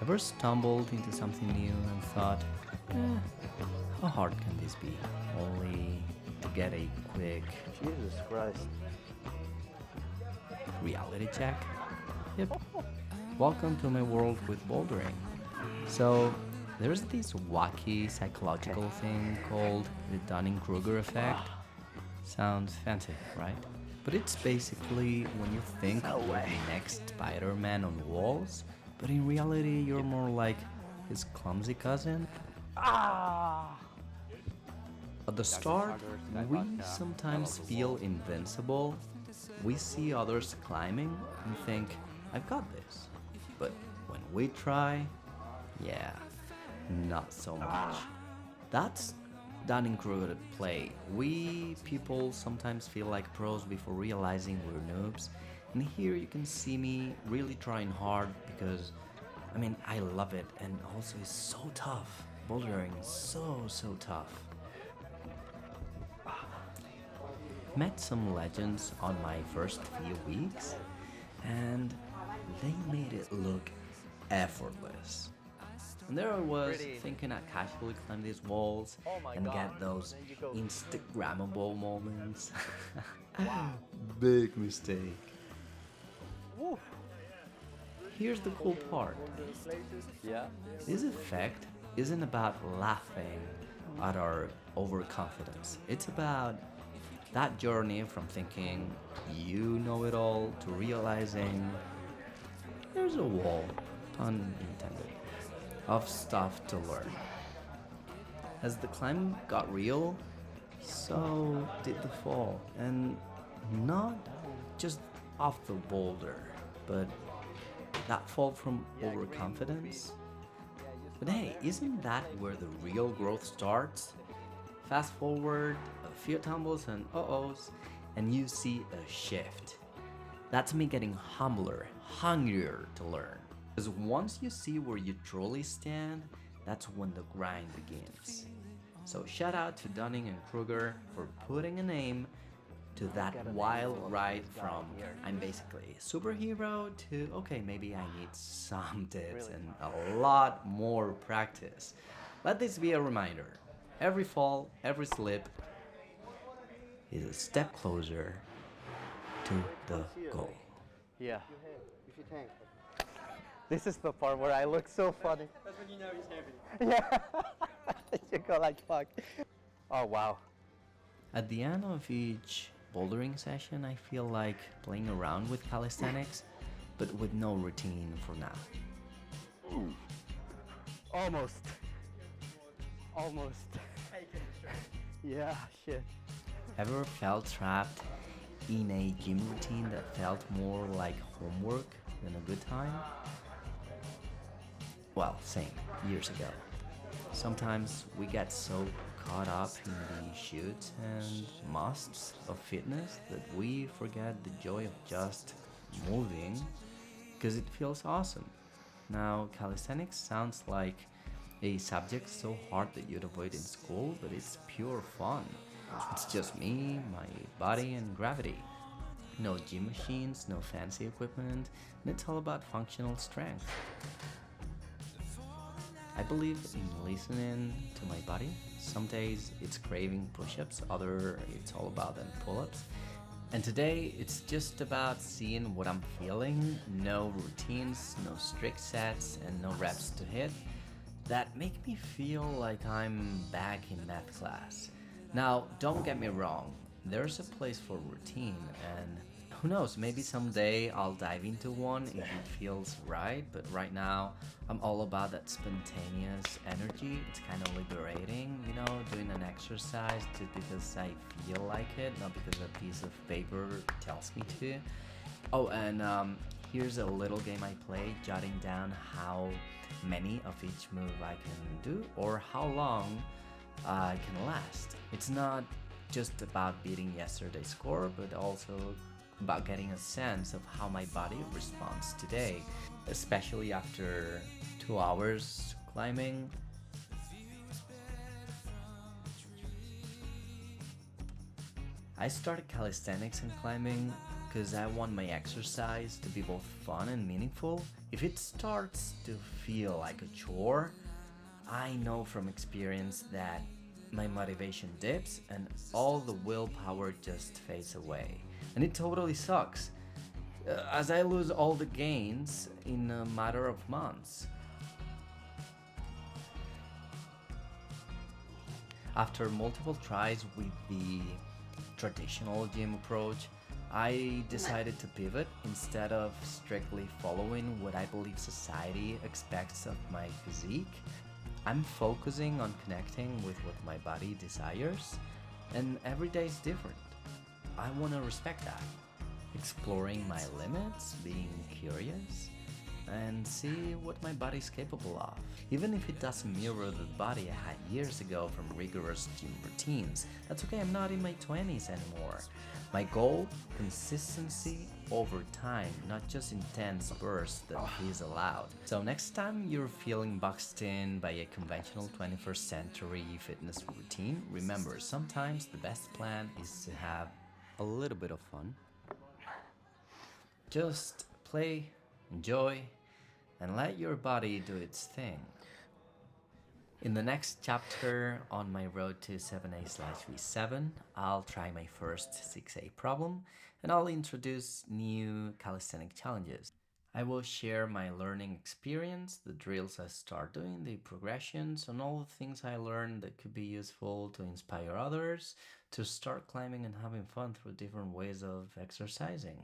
Ever stumbled into something new and thought, how hard can this be? Only to get a quick Jesus Christ. reality check? Yep. Welcome to my world with bouldering. So, there's this wacky psychological thing called the Dunning-Kruger Effect. Sounds fancy, right? But it's basically when you think you're the next Spider-Man on walls, but in reality you're more like his clumsy cousin. At the start, we sometimes feel invincible. We see others climbing and think, I've got this. But when we try, yeah, not so much. That's Dunning-Kruger at play. We people sometimes feel like pros before realizing we're noobs. And here you can see me really trying hard because, I love it, and also it's so tough. Bouldering is so tough. Met some legends on my first few weeks, and they made it look effortless. And there I was, thinking I'd casually climb these walls and get those Instagrammable moments. Big mistake. Here's the cool part. Yeah. This effect isn't about laughing at our overconfidence. It's about that journey from thinking you know it all to realizing there's a wall, pun intended, of stuff to learn. As the climb got real, so did the fall. And not just off the boulder, but that fall from overconfidence. But hey, isn't that where the real growth starts? Fast forward a few tumbles and uh-ohs, and you see a shift. That's me getting humbler, hungrier to learn. Because once you see where you truly stand, that's when the grind begins. So shout out to Dunning and Kruger for putting a name to that wild ride from I'm basically a superhero to okay, maybe I need some tips and a lot more practice. Let this be a reminder. Every fall, every slip is a step closer to the goal. Yeah. This is the part where I look so funny. That's when you know he's heavy. Yeah. You go like fuck. Oh wow. At the end of each bouldering session, I feel like playing around with calisthenics, but with no routine for now. Almost. Yeah, shit. Ever felt trapped in a gym routine that felt more like homework than a good time? Well, same, years ago. Sometimes we get so caught up in the shoulds and musts of fitness that we forget the joy of just moving because it feels awesome. Now, calisthenics sounds like a subject so hard that you'd avoid in school, but it's pure fun. It's just me, my body, and gravity. No gym machines, no fancy equipment, and it's all about functional strength. I believe in listening to my body. Some days it's craving push-ups, other it's all about them pull-ups. And today it's just about seeing what I'm feeling. No routines, no strict sets, and no reps to hit that make me feel like I'm back in math class. Now, don't get me wrong, there's a place for routine, and who knows, maybe someday I'll dive into one if it feels right, but right now I'm all about that spontaneous energy. It's kind of liberating, doing an exercise just because I feel like it, not because a piece of paper tells me to. Oh, and here's a little game I play, jotting down how many of each move I can do or how long I can last. It's not just about beating yesterday's score, but also about getting a sense of how my body responds today, especially after 2 hours climbing. I started calisthenics and climbing because I want my exercise to be both fun and meaningful. If it starts to feel like a chore, I know from experience that my motivation dips and all the willpower just fades away. And it totally sucks, as I lose all the gains in a matter of months. After multiple tries with the traditional gym approach, I decided to pivot instead of strictly following what I believe society expects of my physique. I'm focusing on connecting with what my body desires, and every day is different. I want to respect that. Exploring my limits, being curious, and see what my body's capable of. Even if it doesn't mirror the body I had years ago from rigorous gym routines, that's okay, I'm not in my 20s anymore. My goal, consistency over time, not just intense bursts that fizzle out. So next time you're feeling boxed in by a conventional 21st century fitness routine, remember, sometimes the best plan is to have a little bit of fun. Just play, enjoy, and let your body do its thing. In the next chapter on my road to 7A/V7, I'll try my first 6A problem and I'll introduce new calisthenic challenges. I will share my learning experience, the drills I start doing, the progressions, and all the things I learned that could be useful to inspire others to start climbing and having fun through different ways of exercising.